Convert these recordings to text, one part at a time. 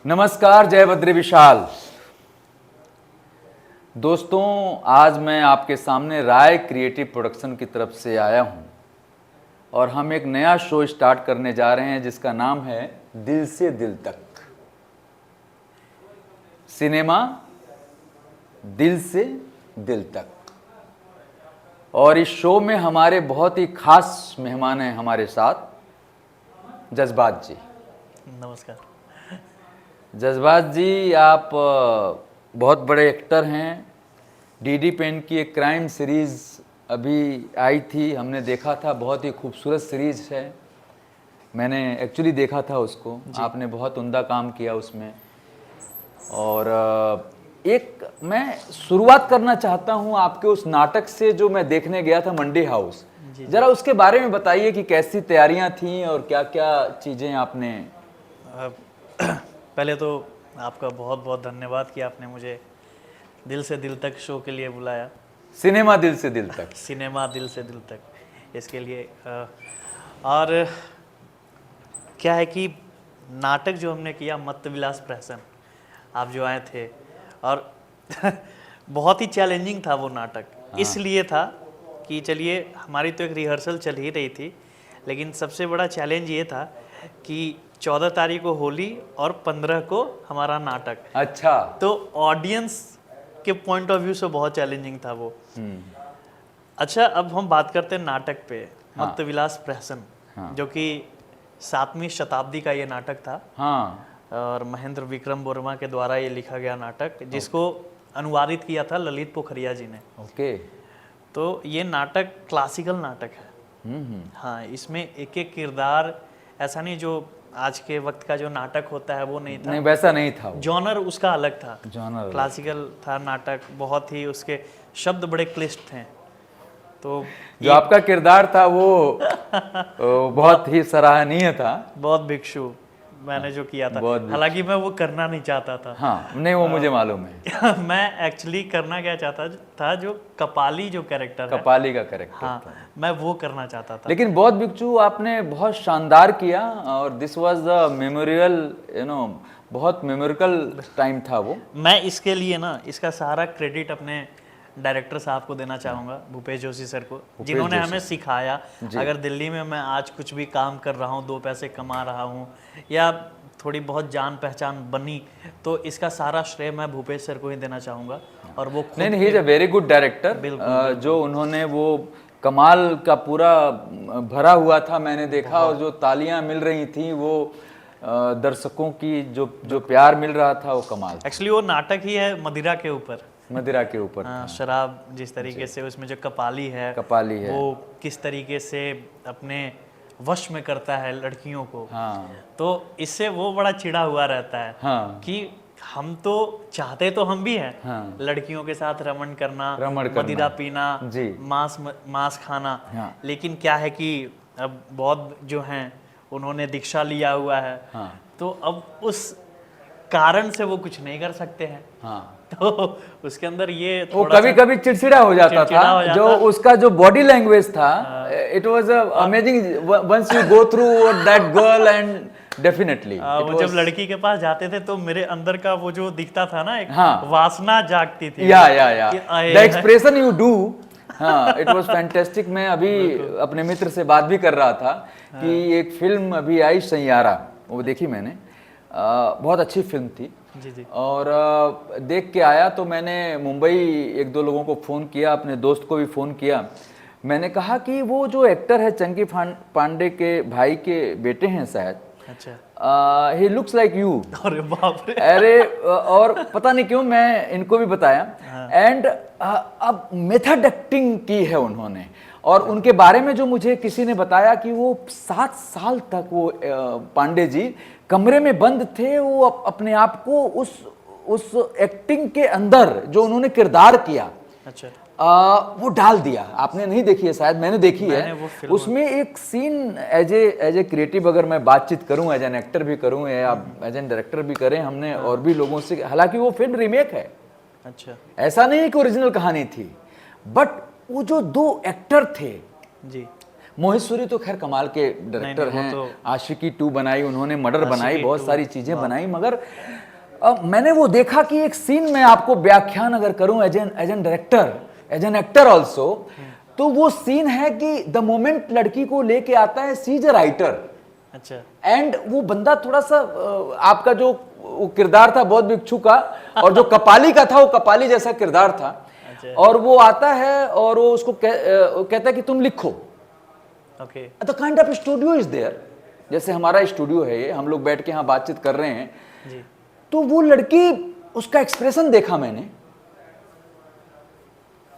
नमस्कार, जय बद्री विशाल। दोस्तों, आज मैं आपके सामने राय क्रिएटिव प्रोडक्शन की तरफ से आया हूं और हम एक नया शो स्टार्ट करने जा रहे हैं जिसका नाम है दिल से दिल तक। सिनेमा दिल से दिल तक। और इस शो में हमारे बहुत ही खास मेहमान हैं हमारे साथ, जज्बात जी। नमस्कार। जज्बात जी, आप बहुत बड़े एक्टर हैं। डीडी पेन की एक क्राइम सीरीज़ अभी आई थी, हमने देखा था, बहुत ही खूबसूरत सीरीज़ है। मैंने एक्चुअली देखा था उसको, आपने बहुत उम्दा काम किया उसमें। और एक मैं शुरुआत करना चाहता हूं आपके उस नाटक से जो मैं देखने गया था, मंडी हाउस। ज़रा उसके बारे में बताइए कि कैसी तैयारियां थीं और क्या क्या चीज़ें आपने। पहले तो आपका बहुत बहुत धन्यवाद कि आपने मुझे दिल से दिल तक शो के लिए बुलाया। सिनेमा दिल से दिल तक। सिनेमा दिल से दिल तक, इसके लिए और क्या है कि नाटक जो हमने किया मत्त विलास प्रहसन, आप जो आए थे, और बहुत ही चैलेंजिंग था वो नाटक। इसलिए था कि चलिए, हमारी तो एक रिहर्सल चल ही रही थी, लेकिन सबसे बड़ा चैलेंज ये था कि 14 तारीख को होली और 15 को हमारा नाटक। अच्छा। तो ऑडियंस के पॉइंट ऑफ व्यू से बहुत चैलेंजिंग था वो। अच्छा, अब हम बात करते हैं नाटक पे। मत्त विलास प्रहसन, जो कि 7वीं शताब्दी का ये नाटक था। हाँ। और महेंद्र विक्रम वर्मा के द्वारा ये लिखा गया नाटक, जिसको अनुवादित किया था ललित पोखरिया जी ने। ओके। तो ये नाटक क्लासिकल नाटक है। हाँ, इसमें एक एक किरदार, ऐसा नहीं जो आज के वक्त का जो नाटक होता है वो नहीं था। नहीं, वैसा नहीं था। जॉनर उसका अलग था, जॉनर क्लासिकल था नाटक। बहुत ही उसके शब्द बड़े क्लिष्ट थे। तो जो आपका किरदार था वो बहुत ही सराहनीय था। बहुत भिक्षु मैंने जो किया था, हालांकि मैं वो करना नहीं चाहता था। हाँ, नहीं, वो मुझे मालूम है। मैं एक्चुअली करना क्या चाहता था, जो कपाली जो कैरेक्टर है, कपाली का कैरेक्टर। हाँ, मैं वो करना चाहता था। लेकिन बहुत भिक्षु आपने बहुत शानदार किया और दिस वाज द मेमोरियल, बहुत मेमोरिकल टाइम था वो। मैं इसके लिए ना, इसका सारा क्रेडिट अपने डायरेक्टर साहब को देना चाहूँगा, भूपेश जोशी सर को, जिन्होंने हमें सिखाया। अगर दिल्ली में मैं आज कुछ भी काम कर रहा हूँ, 2 पैसे कमा रहा हूँ, या थोड़ी बहुत जान पहचान बनी, तो इसका सारा श्रेय मैं भूपेश सर को ही देना चाहूँगा। और वो नहीं, he is a very good director. जो उन्होंने वो कमाल का पूरा भरा हुआ था, मैंने देखा। और जो तालियां मिल रही थी, वो दर्शकों की जो प्यार मिल रहा था, वो कमाल। एक्चुअली वो नाटक ही है मदिरा के ऊपर। मदिरा के ऊपर। शराब जिस तरीके से उसमें जो कपाली है, वो किस तरीके से अपने वश में करता है लड़कियों को। तो इससे वो बड़ा चिढ़ा हुआ रहता है कि हम तो चाहते तो हम भी हैं लड़कियों के साथ रमण करना, मदिरा पीना, मांस खाना, लेकिन क्या है कि अब बहुत जो हैं उन्होंने दीक्षा लिया हुआ है, तो अब उस कारण से वो कुछ नहीं कर सकते हैं। तो उसके अंदर ये वो कभी कभी चिड़चिड़ा हो जाता था। जो उसका जो बॉडी लैंग्वेज था, it was amazing once you go through that girl, and definitely वो जब लड़की के पास जाते थे तो मेरे अंदर का वो जो दिखता था ना, एक वासना जागती थी। या द एक्सप्रेशन यू डू। हाँ, इट वाज फैंटास्टिक। मैं अभी अपने मित्र से बात भी कर रहा था कि एक फिल्म अभी आई, सैयारा, वो देखी मैंने। बहुत अच्छी फिल्म थी। जी। और देख के आया तो मैंने मुंबई 1-2 लोगों को फ़ोन किया, अपने दोस्त को भी फ़ोन किया। मैंने कहा कि वो जो एक्टर है, चंकी पांडे के भाई के बेटे हैं शायद। अच्छा। He looks like you. अरे बाप रे। अरे, और पता नहीं क्यों मैं इनको भी बताया। एंड अब मेथड एक्टिंग की है उन्होंने। और उनके बारे में जो मुझे किसी ने बताया कि वो 7 साल तक वो पांडे जी कमरे में बंद थे। वो अपने आप को उस एक्टिंग के अंदर जो उन्होंने किरदार किया, अच्छा, वो डाल दिया। आपने नहीं देखी है शायद, मैंने देखी है। उसमें एक सीन एज ए क्रिएटिव, अगर मैं बातचीत करूं, एज एन एक्टर भी करूं या एज एन डायरेक्टर भी करें हमने, और भी लोगों से, हालांकि वो फिल्म रीमेक है। अच्छा, ऐसा नहीं कि ओरिजिनल कहानी थी, बट वो जो 2 एक्टर थे जी, मोहित सूरी तो खैर कमाल के डायरेक्टर हैं, तो आशिकी 2 बनाई उन्होंने, मर्डर बनाई, बहुत सारी चीजें बनाई, मगर मैंने वो देखा कि एक सीन में आपको व्याख्यान अगर करूं as an director, as an actor also, तो वो सीन है कि द मोमेंट लड़की को लेके आता है, सी इज अ राइटर, अच्छा, एंड वो बंदा थोड़ा सा आपका जो वो किरदार था बौद्ध भिक्षु का, और जो कपाली का था वो कपाली जैसा किरदार था, अच्छा। और वो आता है और वो उसको कहता है कि तुम लिखो, okay, the kind of studio is there, जैसे हमारा स्टूडियो है ये, हम लोग बैठ के यहाँ बातचीत कर रहे हैं जी। तो वो लड़की, उसका एक्सप्रेशन देखा मैंने,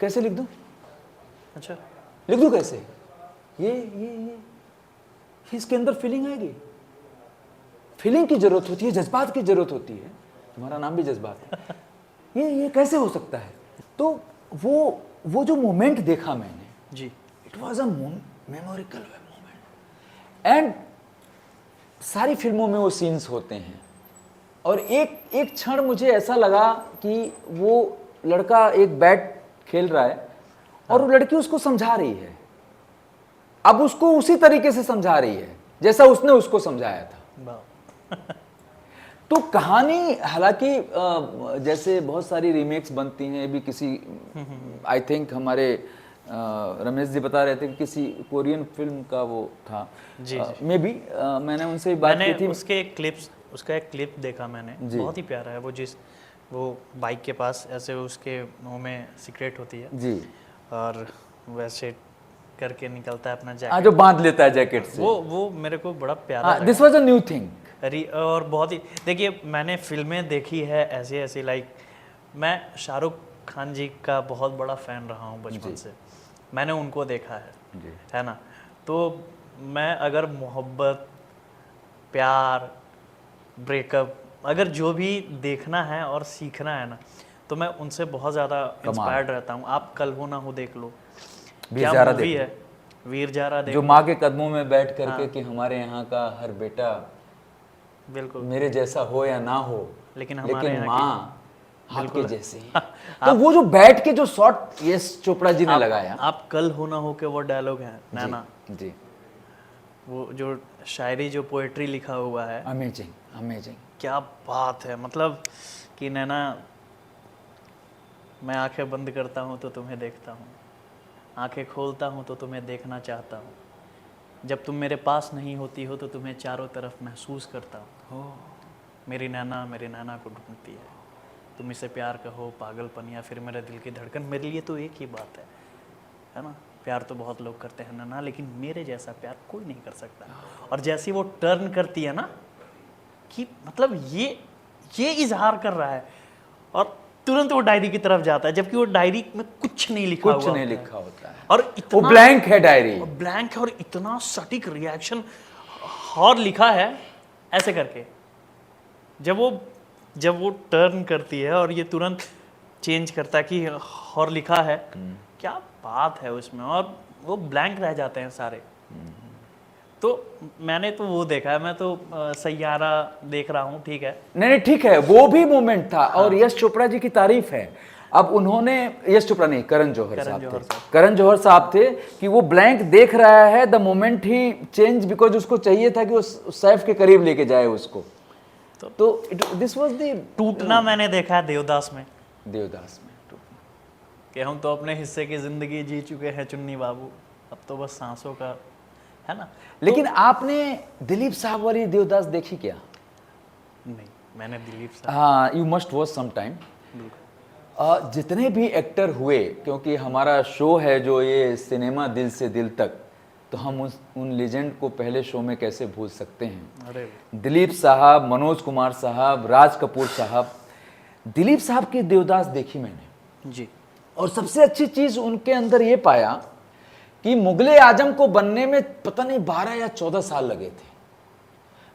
कैसे लिख दूं, अच्छा लिख दूं कैसे, ये इसके अंदर फीलिंग आएगी, फीलिंग की जरूरत होती है, जज्बात की जरूरत होती है, तुम्हारा नाम भी जज्बात है, ये कैसे हो सकता है। तो वो जो मोमेंट देखा मैंने जी, it was a memorable moment, and सारी फिल्मों में वो सीन्स होते हैं, और एक क्षण मुझे ऐसा लगा कि वो लड़का एक बैट खेल रहा है और वो लड़की उसको समझा रही है, अब उसको उसी तरीके से समझा रही है जैसा उसने उसको समझाया था। तो कहानी, हालांकि जैसे बहुत सारी रीमेक्स बनती हैं, भी किसी आई थिंक हमारे रमेश जी बता रहे थे कि किसी कोरियन फिल्म का वो था जी, मे बी मैंने उनसे बात की थी, उसका एक क्लिप देखा मैंने, बहुत ही प्यारा है वो बाइक के पास ऐसे उसके मुंह में सिगरेट होती है जी, और वैसे करके निकलता है अपना जैकेट, जो बांध लेता है जैकेट से, वो मेरे को बड़ा प्यारा लगा। This was a new thing, और बहुत ही, देखिए मैंने फिल्में देखी है ऐसी लाइक, मैं शाहरुख खान जी का बहुत बड़ा फैन रहा हूँ बचपन से, मैंने उनको देखा है ना, तो मैं अगर मोहब्बत, प्यार, ब्रेकअप, अगर जो भी देखना है और सीखना है ना, तो मैं उनसे बहुत ज़्यादा इंस्पायर्ड रहता हूँ। आप कल हो ना हो देख लो, क्या मूवी है, वीर ज़ारा देख जो माँ के कदमों में बैठ करके कि हमारे यहाँ का हर बेटा बिल्कुल मेरे जैसा हो या ना हो, लेकिन माँ आपके जैसी। तो वो जो बैठ के जो शॉट यश चोपड़ा जी ने लगाया, आप कल हो ना हो के वो डायलॉग है नैना जी, वो जो शायरी, जो पोएट्री लिखा हुआ है, अमेजिंग, क्या बात है, मतलब कि नैना मैं आंखें बंद करता हूँ तो तुम्हें देखता हूँ, आंखें खोलता हूँ तो तुम्हें देखना चाहता हूँ, जब तुम मेरे पास नहीं होती हो तो तुम्हें चारों तरफ महसूस करता हूँ, मेरी नैना को ढूंढती है, तुम इसे प्यार कहो, पागलपन या फिर मेरे दिल की धड़कन, मेरे लिए तो एक ही बात है ना, प्यार तो बहुत लोग करते हैं ना, लेकिन मेरे जैसा प्यार कोई नहीं कर सकता। और जैसी वो टर्न करती है ना, कि मतलब ये इजहार कर रहा है, और तुरंत वो डायरी की तरफ जाता है, जबकि वो डायरी में कुछ नहीं लिखा होता है, और इतना वो ब्लैंक है, डायरी ब्लैंक है, और इतना सटीक रिएक्शन और लिखा है ऐसे करके, जब वो टर्न करती है और ये तुरंत चेंज करता है कि और लिखा है, क्या बात है उसमें, और वो ब्लैंक रह जाते हैं सारे। तो मैंने तो वो देखा है, मैं तो सैयारा देख रहा हूँ, ठीक है, नहीं ठीक है, वो भी मोमेंट था। और यश चोपड़ा जी की तारीफ है, अब उन्होंने, यश चोपड़ा नहीं, करण जौहर साहब थे कि वो ब्लैंक देख रहा है, the moment he change, because उसको चाहिए था कि उस सैफ के करीब लेके जाए उसको। तो दिस वाज द टूटना मैंने देखा है देवदास में टूटना, कि हम तो अपने हिस्से की जिंदगी जी चुके हैं चुन्नी बाबू, अब तो बस सांसों का है ना। लेकिन तो, आपने दिलीप साहब वाली देवदास देखी क्या? नहीं, मैंने दिलीप साहब, हाँ, you must watch some time. जितने भी एक्टर हुए, क्योंकि हमारा शो है जो ये सिनेमा दिल से दिल तक, तो हम उन लेजेंड को पहले शो में कैसे भूल सकते हैं। अरे दिलीप साहब, मनोज कुमार साहब, राज कपूर साहब। दिलीप साहब की देवदास देखी मैंने जी, और सबसे अच्छी चीज उनके अंदर ये पाया कि मुगले आजम को बनने में पता नहीं 12 या 14 साल लगे थे,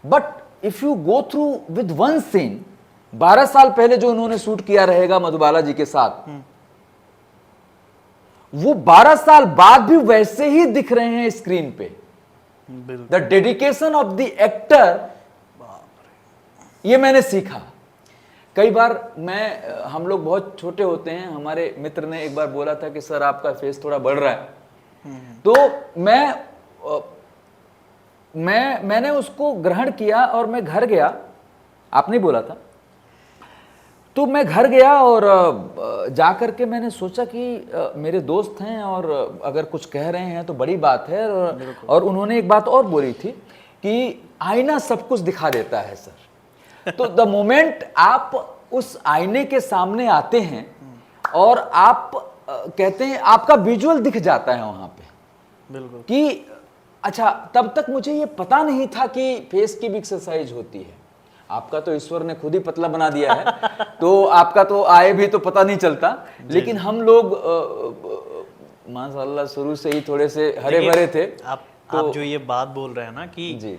but if you go through with one scene, 12 साल पहले जो उन्होंने शूट किया रहेगा मधुबाला जी के साथ, वो 12 साल बाद भी वैसे ही दिख रहे हैं स्क्रीन पे। The dedication of the actor, ये मैंने सीखा। कई बार हम लोग बहुत छोटे होते हैं, हमारे मित्र ने एक बार बोला था कि सर आपका फेस थोड़ा बढ़ रहा है, तो मैं मैंने उसको ग्रहण किया और मैं घर गया, आपने बोला था, तो मैं घर गया और जा कर के मैंने सोचा कि मेरे दोस्त हैं और अगर कुछ कह रहे हैं तो बड़ी बात है। और उन्होंने एक बात और बोली थी कि आईना सब कुछ दिखा देता है सर। तो द मोमेंट आप उस आईने के सामने आते हैं और आप कहते हैं, आपका विजुअल दिख जाता है वहां पे, बिल्कुल, कि अच्छा, तब तक मुझे ये पता नहीं था कि फेस की भी एक्सरसाइज होती है। आपका तो ईश्वर ने खुद ही पतला बना दिया है, तो आपका तो आए भी तो पता नहीं चलता, लेकिन हम लोग माशाल्लाह शुरू से ही थोड़े से हरे भरे थे। आप जो ये बात बोल रहे हैं ना कि जी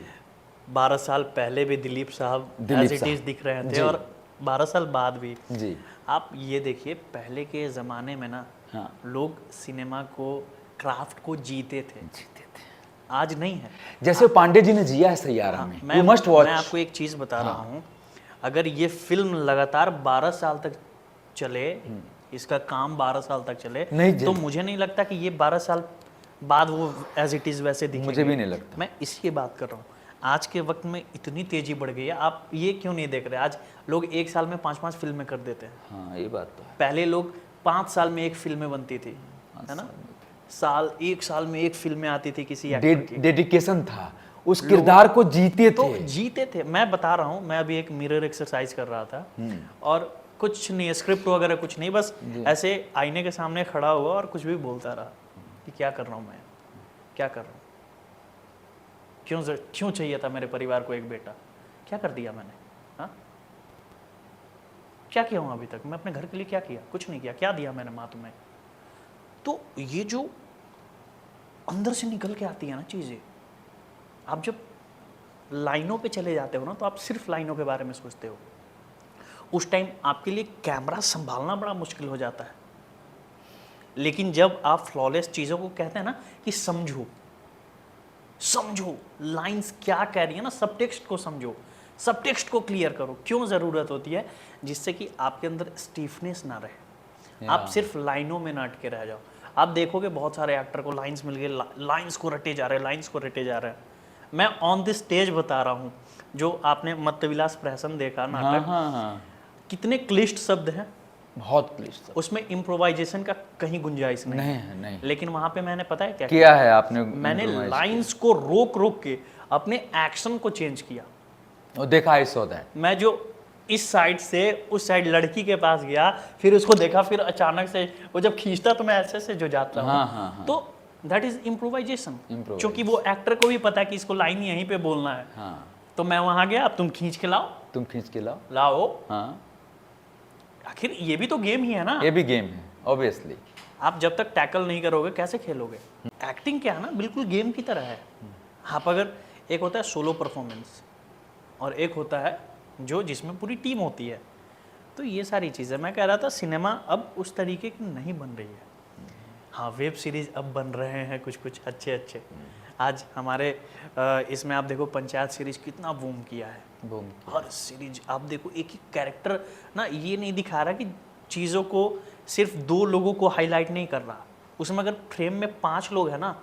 12 साल पहले भी दिलीप साहब एज इट इज दिख रहे थे और 12 साल बाद भी जी। आप ये देखिए, पहले के ज़माने में ना लोग सिनेमा को, क्राफ्ट को जीते थे, आज नहीं है। जैसे पांडे जी ने जिया है सैयारा में, you must watch। मैं आपको एक चीज़ बता रहा हूँ, अगर ये फिल्म लगातार 12 साल तक चले, इसका काम 12 साल तक चले, तो मुझे नहीं लगता कि ये 12 साल बाद वो एज इट इज़ वैसे दिखेगी। मुझे भी नहीं लगता। मैं इसकी बात कर रहा हूँ। आज के वक्त में इतनी तेजी बढ़ गई है, आप ये क्यों नहीं देख रहे? आज लोग एक साल में 5-5 फिल्में कर देते हैं। हाँ, ये बात तो है। पहले लोग 5 साल में एक फिल्में बनती थी, है ना? एक साल में एक फिल्में आती थी किसी एक्टर की। डेडिकेशन था, उस किरदार को जीते थे। मैं बता रहा हूँ, मैं अभी एक मिरर एक्सरसाइज कर रहा था और कुछ नहीं, स्क्रिप्ट वगैरह कुछ नहीं, बस ऐसे आईने के सामने खड़ा हुआ और कुछ भी बोलता रहा कि क्या कर रहा हूँ मैं, क्या कर रहा हूँ, क्यों चाहिए था मेरे परिवार को एक बेटा, क्या कर दिया मैंने, हाँ क्या किया हूँ अभी तक, मैं अपने घर के लिए क्या किया, कुछ नहीं किया, क्या दिया मैंने माँ तुम्हें। तो ये जो अंदर से निकल के आती है ना चीज़ें, आप जब लाइनों पे चले जाते हो ना, तो आप सिर्फ लाइनों के बारे में सोचते हो। उस टाइम आपके लिए कैमरा संभालना बड़ा मुश्किल हो जाता है। लेकिन जब आप फ्लॉलेस चीज़ों को कहते हैं ना कि समझो, लाइंस क्या कह रही है ना, सब टेक्स्ट को समझो, सब टेक्स्ट को क्लियर करो। क्यों ज़रूरत होती है? जिससे कि आपके अंदर स्टीफनेस ना रहे, आप सिर्फ लाइनों में ना अटके रह जाओ। आप देखोगे बहुत सारे एक्टर को लाइंस मिल गए, लाइंस को रटे जा रहे हैं, मैं ऑन दिस स्टेज बता रहा हूँ, जो आपने मत्तविलास प्रहसन देखा नाटक, कितने क्लिष्ट शब्द हैं, बहुत क्लिष्ट। उसमें इम्प्रोवाइजेशन का कहीं गुंजाइश नहीं। लेकिन वहां पे मैंने पता है क्या किया है आपने? मैंने लाइंस को रोक के अपने एक्शन को चेंज किया। और देखा, आई सॉ दैट। मैं जो इस साइड से उस साइड लड़की के पास गया, फिर उसको देखा, फिर अचानक से वो जब खींचता तो मैं ऐसे से जो जाता हूँ, तो दैट इज इम्प्रोवाइजेशन। क्योंकि वो एक्टर को भी पता है कि इसको लाइन यहीं पे बोलना है। तो मैं वहां गया, अब तुम खींच के लाओ। आखिर ये भी तो गेम ही है ना, ये भी गेम है ऑब्वियसली। आप जब तक टैकल नहीं करोगे कैसे खेलोगे? एक्टिंग क्या है ना, बिल्कुल गेम की तरह है। आप अगर, एक होता है सोलो परफॉर्मेंस और एक होता है जो जिसमें पूरी टीम होती है। तो ये सारी चीज़ें मैं कह रहा था, सिनेमा अब उस तरीके की नहीं बन रही है। हाँ, वेब सीरीज अब बन रहे हैं कुछ अच्छे। आज हमारे इसमें आप देखो, पंचायत सीरीज कितना बूम किया है। हर सीरीज आप देखो, एक ही कैरेक्टर ना, ये नहीं दिखा रहा कि चीज़ों को सिर्फ 2 लोगों को हाईलाइट नहीं कर रहा, उसमें अगर फ्रेम में 5 लोग हैं ना,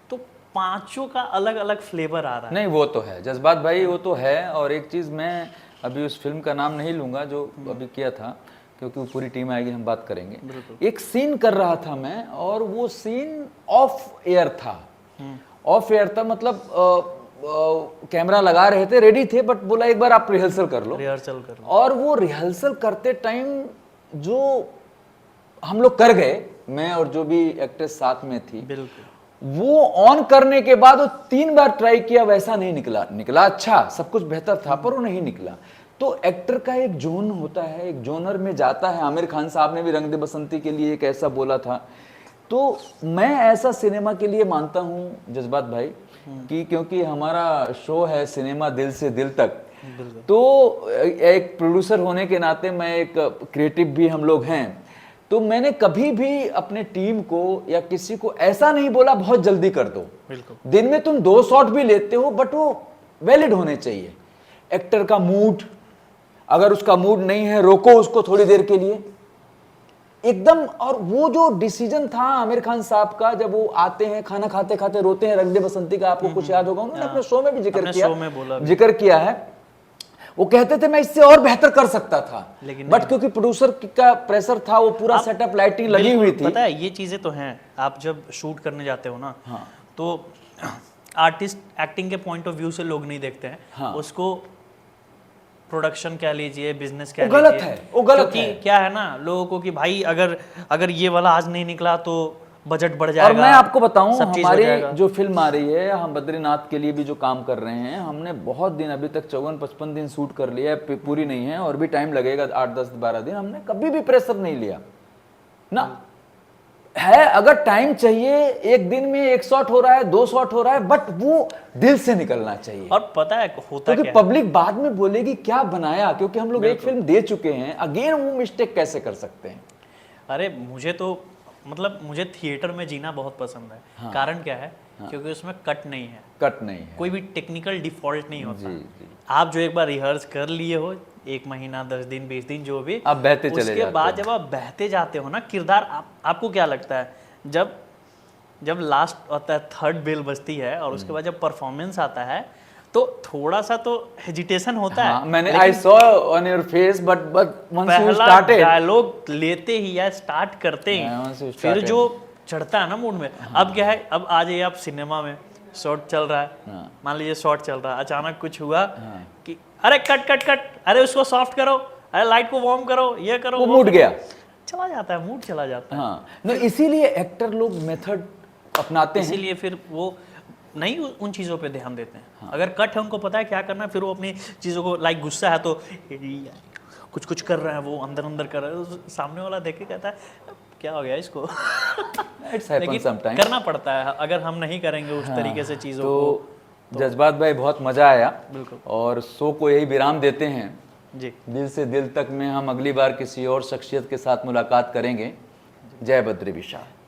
तो 5 का अलग अलग फ्लेवर आ रहा है। नहीं, वो तो है जज्बात भाई, वो तो है। और एक चीज़, मैं अभी उस फिल्म का नाम नहीं लूँगा जो अभी किया था, क्योंकि वो पूरी टीम आएगी, हम बात करेंगे। एक सीन कर रहा था मैं, और वो सीन ऑफ एयर था। मतलब कैमरा लगा रहे थे, रेडी थे, बट बोला एक बार आप रिहर्सल कर लो। और वो रिहर्सल करते टाइम जो हम लोग कर गए, मैं और जो भी एक्ट्रेस साथ में थी, वो ऑन करने के बाद वो 3 बार ट्राई किया, वैसा नहीं निकला अच्छा, सब कुछ बेहतर था, पर वो नहीं निकला। तो एक्टर का एक जोन होता है, एक जोनर में जाता है। आमिर खान साहब ने भी रंग दे बसंती के लिए एक ऐसा बोला था। तो मैं ऐसा सिनेमा के लिए मानता हूँ जज्बात भाई, कि क्योंकि हमारा शो है सिनेमा दिल से दिल तक, तो एक प्रोड्यूसर होने के नाते, मैं एक क्रिएटिव भी हम लोग हैं, तो मैंने कभी भी अपने टीम को या किसी को ऐसा नहीं बोला बहुत जल्दी कर दो। दिन में तुम 2 शॉट भी लेते हो, बट वो वैलिड होने चाहिए। एक्टर का मूड, अगर उसका मूड नहीं है, रोको उसको थोड़ी देर के लिए, एकदम। और वो जो डिसीजन था आमिर खान साहब का, जब वो आते हैं खाना खाते खाते रोते हैं, रंग दे बसंती का आपको कुछ याद होगा, उन्होंने अपने शो में भी जिक्र किया है। वो कहते थे मैं इससे और बेहतर कर सकता था, बट क्योंकि प्रोड्यूसर का प्रेशर था, वो पूरा सेटअप लाइटिंग लगी हुई थी। पता है ये चीजें तो हैं, आप जब शूट करने जाते हो ना, हाँ। तो आर्टिस्ट एक्टिंग के पॉइंट ऑफ व्यू से लोग नहीं देखते हैं, हाँ। उसको प्रोडक्शन कह लीजिए, बिजनेस कह लीजिए, गलत है, वो गलत है। क्या है ना लोगों को कि भाई अगर ये वाला आज नहीं निकला तो बजट बढ़ जाएगा। और मैं आपको बताऊं, हमारी जो फिल्म आ रही है, हम बद्रीनाथ के लिए भी जो काम कर रहे हैं, हमने बहुत दिन, अभी तक 54-55 दिन शूट कर लिया है, पूरी नहीं है और भी टाइम लगेगा, 8-10-12 दिन। हमने कभी भी प्रेशर नहीं लिया ना है। अगर टाइम चाहिए, एक दिन में 1 शॉट हो रहा है, 2 शॉट हो रहा है, बट वो दिल से निकलना चाहिए। और पता है होता क्योंकि पब्लिक बाद में बोलेगी क्या बनाया, क्योंकि हम लोग एक फिल्म दे चुके हैं, अगेन वो मिस्टेक कैसे कर सकते हैं। अरे मुझे तो मतलब मुझे थिएटर में जीना बहुत पसंद है। हाँ। कारण क्या है? हाँ। क्योंकि उसमें कट नहीं है, कोई भी टेक्निकल डिफॉल्ट नहीं होता। जी। आप जो एक बार रिहर्स कर लिए हो, 1 महीना, 10 दिन, 20 दिन, जो भी, आप बहते चले उसके बाद जब आप बहते जाते हो ना, किरदार आपको क्या लगता है, जब लास्ट आता है, 3rd बेल बजती है और उसके बाद जब परफॉर्मेंस आता है, तो थोड़ा सा तो हेजिटेशन होता है। मैंने I saw on your face, but once you started, dialogue लेते ही या स्टार्ट करते ही फिर जो चढ़ता है ना मूड में। अब क्या है, अब आ जाइए आप सिनेमा में, शॉट चल रहा है, मान लीजिए शॉट चल रहा है, अचानक कुछ हुआ कि अरे कट कट कट, अरे उसको सॉफ्ट करो, अरे लाइट को वार्म करो, ये करो, वो मूड गया, चला जाता है, मूड चला जाता है। हाँ, इसीलिए एक्टर लोग मेथड अपनाते हैं, इसीलिए फिर वो नहीं उन चीज़ों पे ध्यान देते हैं। हाँ। अगर कट है, उनको पता है क्या करना है, फिर वो अपनी चीज़ों को, लाइक गुस्सा है तो कुछ कर रहा है, वो अंदर कर रहा है, सामने वाला देख के कहता है क्या हो गया इसको। लेकिन करना पड़ता है, अगर हम नहीं करेंगे उस तरीके से चीज़ों तो जज्बात भाई बहुत मज़ा आया। बिल्कुल। और शो को यही विराम देते हैं जी। दिल से दिल तक में हम अगली बार किसी और शख्सियत के साथ मुलाकात करेंगे। जय बद्री विशाल।